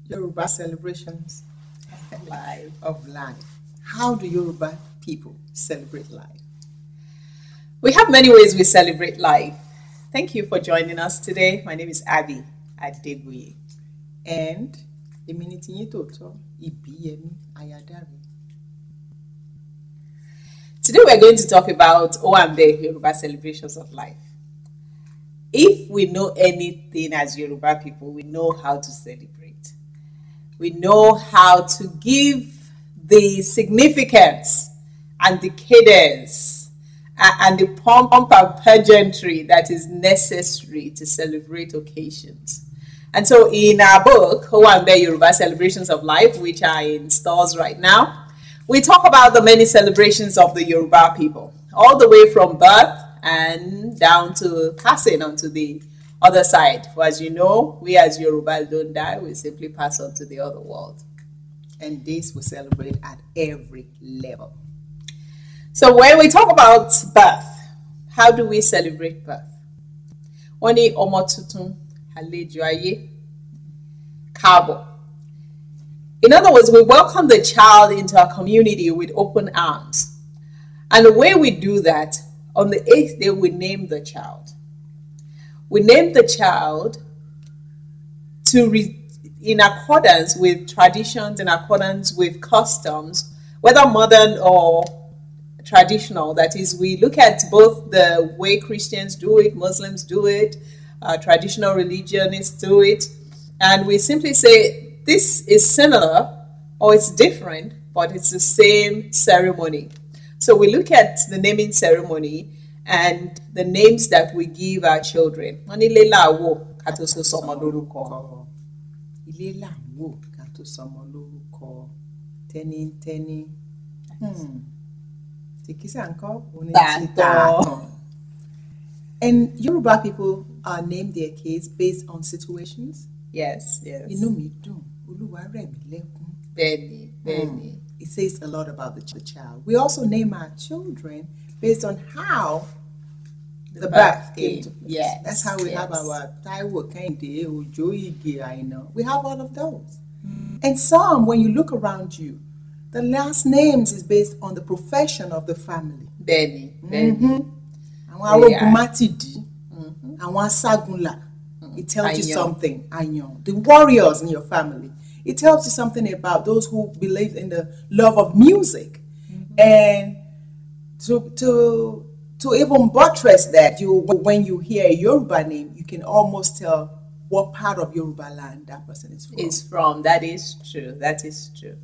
Yoruba Celebrations of life. How do Yoruba people celebrate life? We have many ways we celebrate life. Thank you for joining us today. My name is Abby Adeguye. And Eminiti Toto Ibiyemi Ayadari. Today we're going to talk about Owambe Yoruba Celebrations of life. If we know anything as Yoruba people, we know how to celebrate. We know how to give the significance and the cadence and the pomp and pageantry that is necessary to celebrate occasions. And so in our book, Owambe Yoruba Celebrations of Life, which are in stores right now, we talk about the many celebrations of the Yoruba people, all the way from birth and down to passing on to the other side. For as you know, we as Yorubas don't die, we simply pass on to the other world. And this we celebrate at every level. So when we talk about birth, how do we celebrate birth? Oni omo tuntun àlejò ayé káàbọ̀. In other words, we welcome the child into our community with open arms. And the way we do that, on the 8th day, we name the child. We name the child in accordance with traditions, in accordance with customs, whether modern or traditional. That is, we look at both the way Christians do it, Muslims do it, traditional religionists do it, and we simply say, this is similar or it's different, but it's the same ceremony. So we look at the naming ceremony and the names that we give our children. And Yoruba people name their kids based on situations. Yes. Benny. It says a lot about the child. We also name our children based on how the birth came to place. Yes. That's how we have our Taiwo, Kende, Ojo, Ige, Aina. We have all of those. And some, when you look around you, the last names is based on the profession of the family. Benny. It tells you something. The warriors in your family. It tells you something about those who believe in the love of music. And to even buttress that, when you hear a Yoruba name, you can almost tell what part of Yoruba land that person is from. That is true.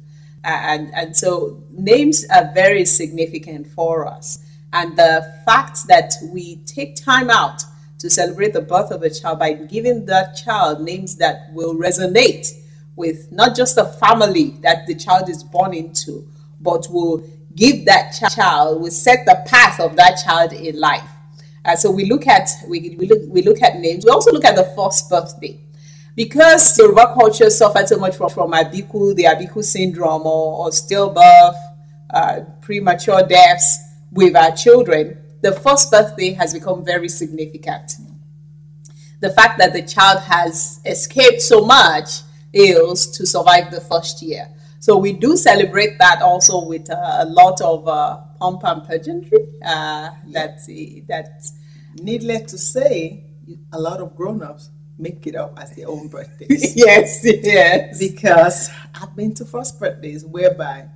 And so names are very significant for us. And the fact that we take time out to celebrate the birth of a child by giving that child names that will resonate with not just the family that the child is born into, but will give that child, will set the path of that child in life. So we look at names. We also look at the first birthday, because Yoruba culture suffered so much from the Abiku syndrome, or stillbirth, premature deaths with our children. The first birthday has become very significant. The fact that the child has escaped so much ills to survive the first year. So we do celebrate that also with a lot of pomp and pageantry. That's needless to say, a lot of grown-ups make it up as their own birthdays. Yes. Because I've been to first birthdays whereby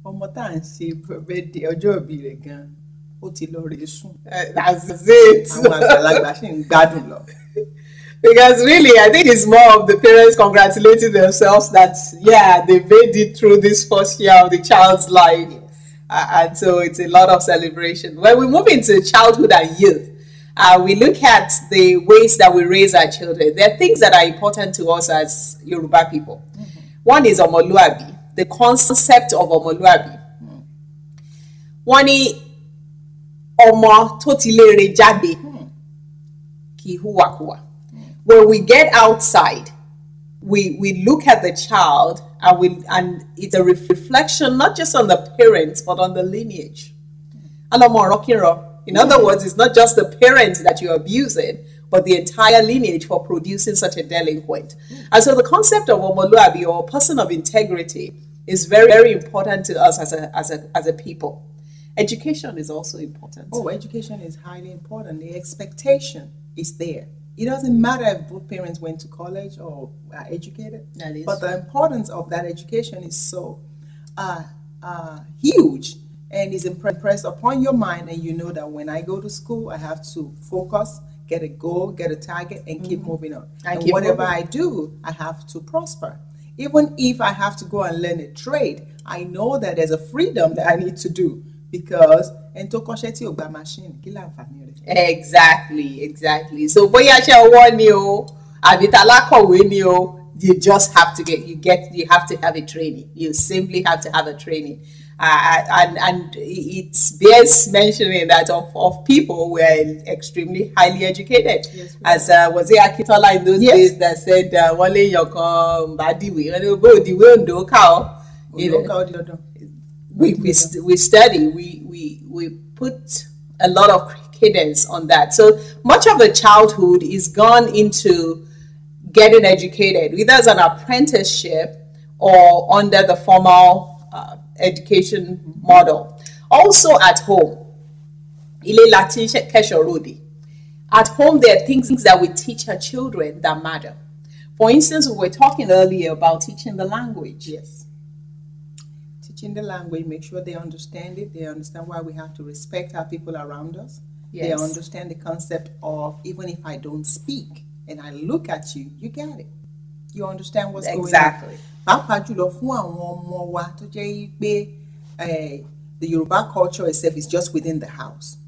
one more time she birthday or job again. That's it. Because really, I think it's more of the parents congratulating themselves that, they made it through this first year of the child's life. And so it's a lot of celebration. When we move into childhood and youth, we look at the ways that we raise our children. There are things that are important to us as Yoruba people. One is omoluabi, the concept of omoluabi. One is omo totilere jade ki huwa huwa. When we get outside, we look at the child and it's a reflection not just on the parents but on the lineage. In other words, it's not just the parents that you're abusing, but the entire lineage for producing such a delinquent. And so the concept of omoluabi, or person of integrity, is very, very important to us as a people. Education is also important. Oh, education is highly important. The expectation is there. It doesn't matter if both parents went to college or are educated, but the importance of that education is so huge and is impressed upon your mind, and you know that when I go to school, I have to focus, get a goal, get a target, and keep moving on. And whatever I do, I have to prosper. Even if I have to go and learn a trade, I know that there's a freedom that I need to do, because exactly. So you just have to you have to have a training. You simply have to have a training. And it's bears mentioning that of people who are extremely highly educated. Yes, as was it Akitola in those days that said, "Wale yokan badiwe, we study, we put a lot of cadence on that. So much of the childhood is gone into getting educated, either as an apprenticeship or under the formal education model. Also at home, at home there are things that we teach our children that matter. For instance, we were talking earlier about teaching the language. Yes. Teaching the language, make sure they understand it. They understand why we have to respect our people around us. Yes. They understand the concept of, even if I don't speak and I look at you, you get it. You understand what's going on. Exactly. The Yoruba culture itself is just within the house.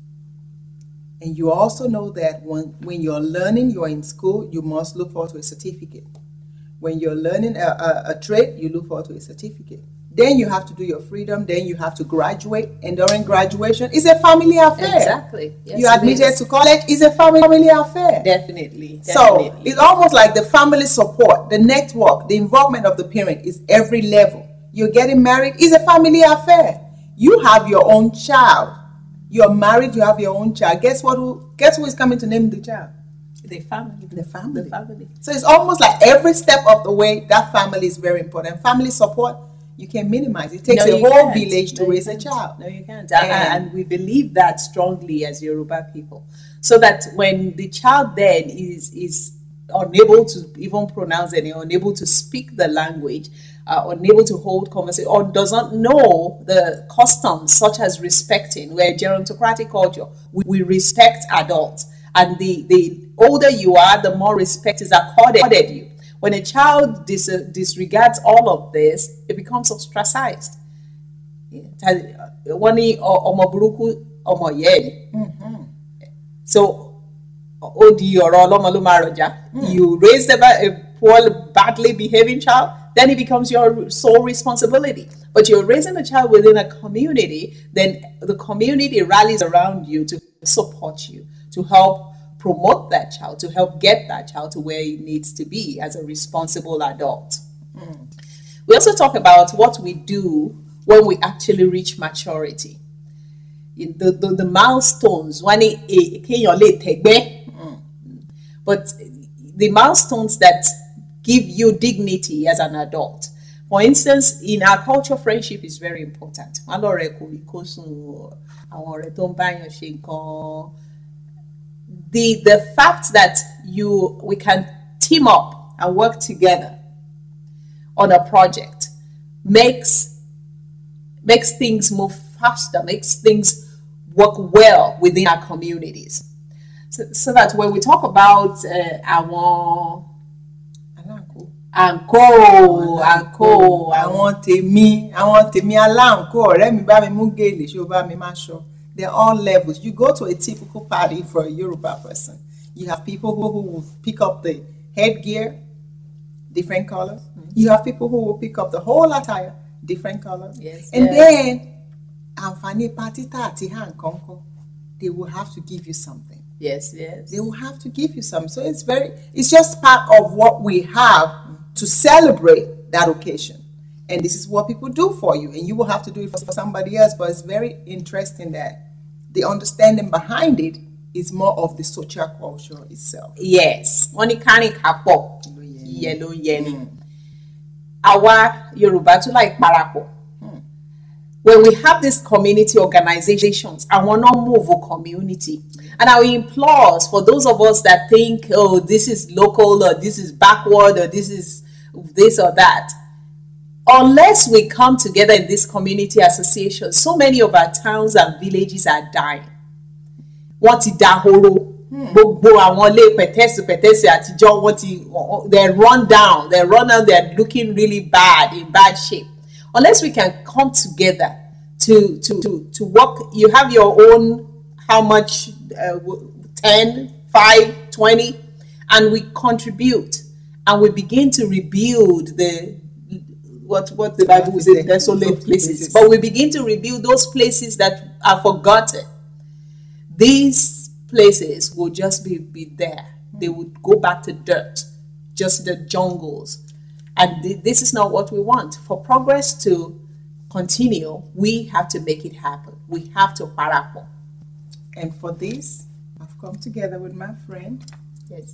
And you also know that when you're learning, you're in school, you must look forward to a certificate. When you're learning a trade, you look forward to a certificate. Then you have to do your freedom. Then you have to graduate. And during graduation, it's a family affair. Exactly. Yes, you admitted to college, it's a family affair. Definitely. So it's almost like the family support, the network, the involvement of the parent is every level. You're getting married, it's a family affair. You have your own child. You're married, you have your own child. Guess who is coming to name the child? The family. The family. So it's almost like every step of the way, that family is very important. Family support, you can minimize. It takes a whole village to raise a child. No, you can't. And we believe that strongly as Yoruba people. So that when the child then is unable to even pronounce any, unable to speak the language, unable to hold conversation, or doesn't know the customs such as respecting, we're a gerontocratic culture, we respect adults. And the older you are, the more respect is accorded you. When a child disregards all of this, it becomes ostracized. So, you raise a poor, badly behaving child, then it becomes your sole responsibility. But you're raising a child within a community, then the community rallies around you to support you, to help promote that child, to help get that child to where it needs to be as a responsible adult. We also talk about what we do when we actually reach maturity. The milestones, but the milestones that give you dignity as an adult. For instance, in our culture, friendship is very important. The fact that we can team up and work together on a project makes things move faster, makes things work well within our communities. So that when we talk about our àǹkó àwọn tèmi aláǹkó ọ̀rẹ́ mi bá mi mú gèlè ṣó bá mi má ṣọ. They're all levels. You go to a typical party for a Yoruba person. You have people who will pick up the headgear, different colors. You have people who will pick up the whole attire, different colors. Yes, and then àǹfààní pátí tá àti àǹkọ́ńkọ́, they will have to give you something. Yes. They will have to give you something. So it's just part of what we have to celebrate that occasion. And this is what people do for you. And you will have to do it for somebody else. But it's very interesting that the understanding behind it It's more of the social culture itself. Yes. Wọ́n ní kárìn kápọ̀, ìyẹn ló yẹ ni. Àwa Yorùbá tún láì parapọ̀. When we have these community organizations, I want to move a community. And I will implore for those of us that think, oh, this is local, or this is backward, or this is this or that. Unless we come together in this community association, so many of our towns and villages are dying. Wọ́n ti dahoro. Gbogbo àwọn ilé pẹ̀tẹ́sì àtijọ́ wọ́n ti, they're run down, they're looking really bad, in bad shape. Unless we can come together to work, you have your own, how much, 10, 5, 20, and we contribute, and we begin to rebuild what the Bible will say, desolate places. But we begin to rebuild those places that are forgotten. These places will just be there. They would go back to dirt, just the jungles. And this is not what we want. For progress to continue, we have to make it happen. We have to parapo. And for this, I've come together with my friend.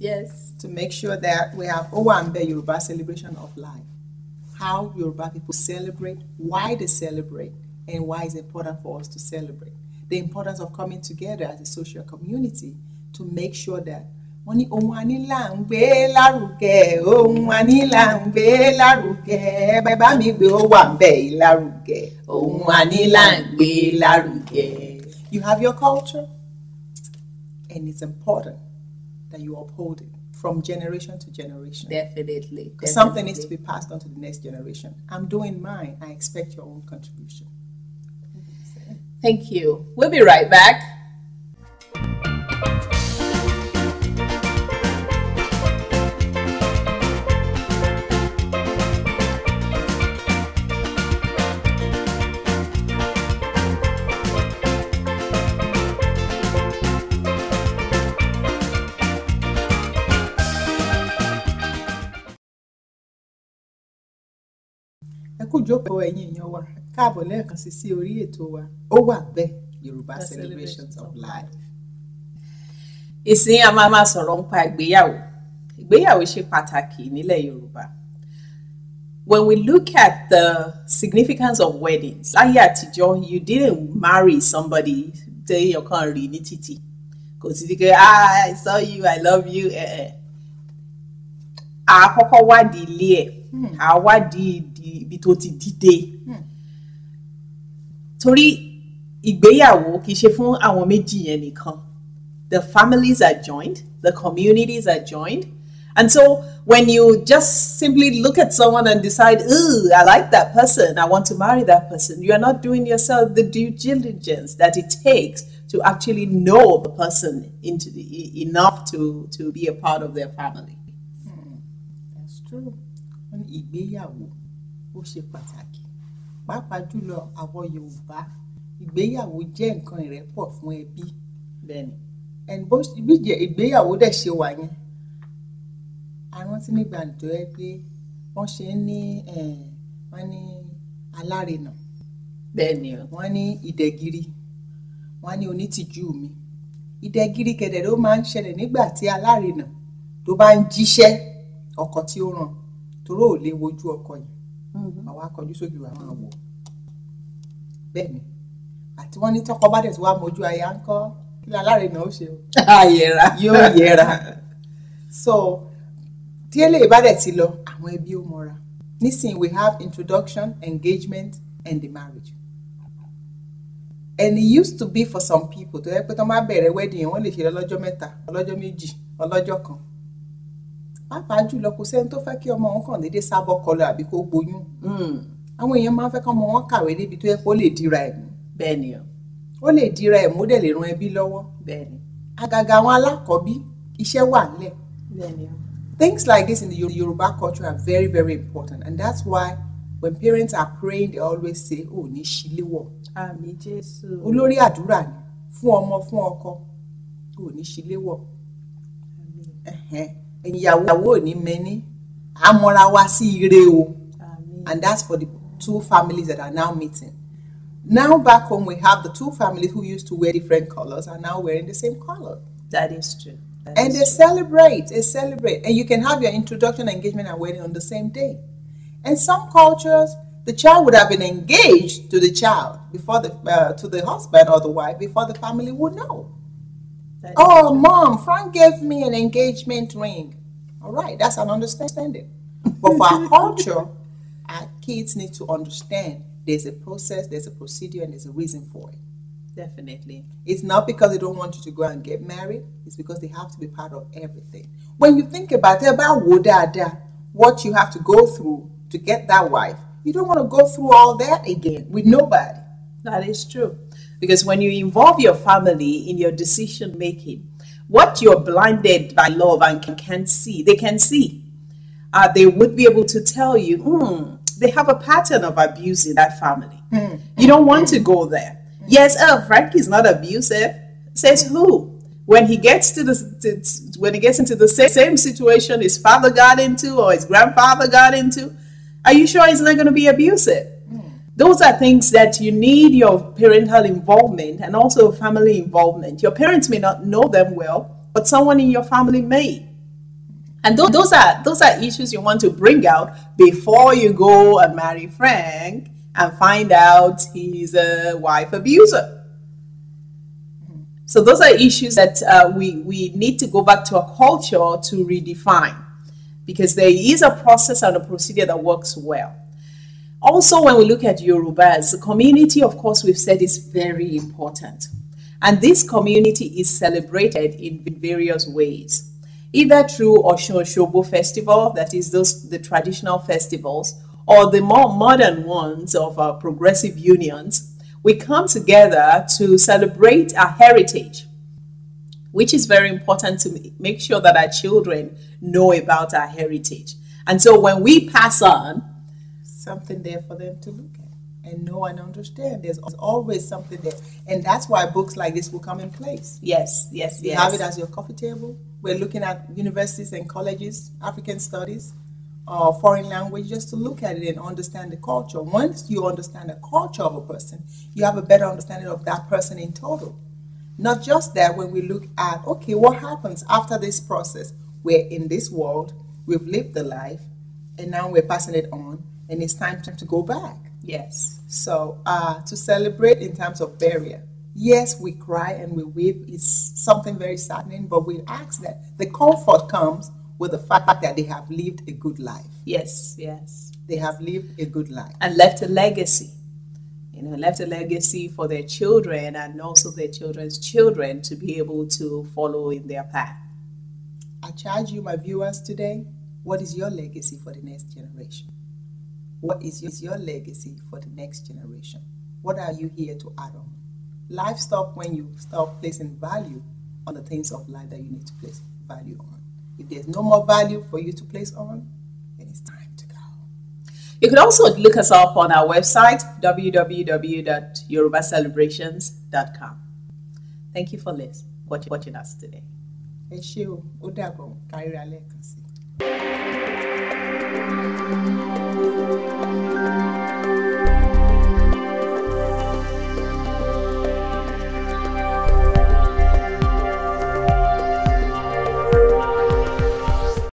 Yes. To make sure that we have Owambe Yoruba Celebration of Life. How Yoruba people celebrate, why they celebrate, and why it's important for us to celebrate. The importance of coming together as a social community to make sure that wọ́n ní ohun àní là ń gbé lárugẹ, ohun àní là ń gbé lárugẹ, bẹ́ẹ̀ bá mi gbé Owambe lárugẹ, ohun àní là ń gbé lárugẹ. You have your culture, and it's important that you uphold it from generation to generation. Definitely. Because something needs to be passed on to the next generation. I'm doing mine. I expect your own contribution. Thank you. We'll be right back. Ẹ kú jókòó ẹ̀yin èèyàn wa, káàbọ̀ lẹ́ẹ̀kan sí orí ètò wa Owambe Yoruba Celebrations of Life. Ìsìn a máa sọ̀rọ̀ nípa ìgbéyàwó. Ìgbéyàwó ṣe pàtàkì nílẹ̀ Yorùbá. When we look at the significance of weddings, láyé àtijọ́, you didn't marry somebody téèyàn kan rí ní títì. Kò sí di pé, I saw you, I love you. Àkọ́kọ́ wádìí ilé ẹ̀, àwádìí ibi tó ti dìde. Torí ìgbéyàwó kìí ṣe fún àwọn méjì yẹn nìkan. The families are joined, the communities are joined. And so when you just simply look at someone and decide, ooh, I like that person, I want to marry that person, you are not doing yourself the due diligence that it takes to actually know the person enough to be a part of their family. That's true. Ìgbéyàwó ó ṣe pàtàkì. Pàápàá jùlọ àwọn Yorùbá, ìgbéyàwó jẹ́ nǹkan ìrẹ́pọ̀ fún ẹbí. Bẹ́ẹ̀ni. And bó bí ìgbéyàwó dẹ̀ ṣe wà yẹn, a rántí nígbà tó yẹ pé wọ́n ṣe ń ní wọ́n ní alárinà. Bẹ́ẹ̀ni o. Wọ́n ní ìdẹ̀gìrì, wọ́n ní onítìjú mi. Ìdẹ̀gìrì kẹ̀dẹ̀ ló máa ń ṣẹlẹ̀ nígbà tí alárinà tó bá ń jíṣẹ́ ọkọ tí ó ràn toró ò lè wojú ọkọ yìí. Àwa kọjú sójú àwọn àwọ̀. Bẹ́ẹ̀ni, àti wọ́n ní tọ́kọ bá dẹ̀ tí wàá mojú aya ń kọ́ kí alárinà ó ṣe o. Àyẹ̀rà. Yóò yẹra. So tí eléyìí bá dẹ̀ ti lọ, àwọn ẹbí ó mọ́ra. Nísìnyí we have introduction, engagement, and the marriage. And it used to be for some people tó yẹ pé tó máa bẹ̀rẹ̀ wedding wọ́n lè ṣe lọ́jọ́ mẹ́ta, ọlọ́jọ́ méjì, ọlọ́jọ́ kan. Pàápàá jùlọ kò sẹ́ni tó fẹ́ kí ọmọ wọn kàn déédéé sábọ́ kọlọ àbí kó gboyún. Àwọn èèyàn máa ń fẹ́ kí ọmọ wọn kàwé débi tó yẹ kó lè dira ẹ̀ mú. Bẹ́ẹ̀ni o. Ó lè dira ẹ̀ mú, dẹ̀ lè ran ẹbí lọ́wọ́. Bẹ́ẹ̀ni. Àgàgà àwọn alákọ̀ọ́bí, iṣẹ́ wà nílẹ̀. Bẹ́ẹ̀ni o. Things like this in the Yoruba culture are very, very important. And that's why when parents are praying, they always say, oh, ní ṣíléwọ̀. Àmín Jésù. Olórí àdúrà ni fún ọmọ fún ọkọ. Oh, ní ṣíléwọ̀. Ẹ̀yin ìyàwó ò ní mẹ́ni. Àmọ́ra wá sí ire o. And that's for the two families that are now meeting. Now back home we have the two families who used to wear different colors are now wearing the same color. That is true. And they celebrate. And you can have your introduction, engagement, and wedding on the same day. In some cultures, the child would have been engaged to the child before to the husband or the wife before the family would know. Oh, Mom, Frank gave me an engagement ring. All right, that's an understanding. But for our culture, our kids need to understand there's a process, there's a procedure, and there's a reason for it. Definitely. It's not because they don't want you to go and get married. It's because they have to be part of everything. When you think about it, what you have to go through to get that wife, you don't want to go through all that again with nobody. That is true. Because when you involve your family in your decision making, what you're blinded by love and can't see, they can see. They would be able to tell you, they have a pattern of abuse in that family. You don't want to go there. Yes, Frank is not abusive. Says who? When he gets into the same situation his father got into or his grandfather got into, are you sure he's not going to be abusive? Those are things that you need your parental involvement and also family involvement. Your parents may not know them well, but someone in your family may. And those are issues you want to bring out before you go and marry Frank and find out he's a wife abuser. So those are issues that we need to go back to a culture to redefine, because there is a process and a procedure that works well. Also, when we look at Yorubas, the community, of course, we've said is very important. And this community is celebrated in various ways, either through Osun Osogbo Festival, that is the traditional festivals, or the more modern ones of our progressive unions. We come together to celebrate our heritage, which is very important to make sure that our children know about our heritage. And so when we pass on, something there for them to look at and know and understand. There's always something there. And that's why books like this will come in place. Yes. You have it as your coffee table. We're looking at universities and colleges, African studies, or foreign language, just to look at it and understand the culture. Once you understand the culture of a person, you have a better understanding of that person in total. Not just that, when we look at, okay, what happens after this process? We're in this world, we've lived the life, and now we're passing it on, and it's time to go back. Yes. So to celebrate in terms of burial, yes, we cry and we weep. It's something very saddening, but we ask that the comfort comes with the fact that they have lived a good life. Yes. They have lived a good life. And left a legacy. Left a legacy for their children and also their children's children to be able to follow in their path. I charge you, my viewers, today, what is your legacy for the next generation? What is your legacy for the next generation? What are you here to add on? Life stops when you start placing value on the things of life that you need to place value on. If there's no more value for you to place on, then it's time to go. You can also look us up on our website, www.yorubacelebrations.com. Thank you for watching us today. Ẹ ṣé o, ó dàbọ̀, kárí alẹ́ kan sí.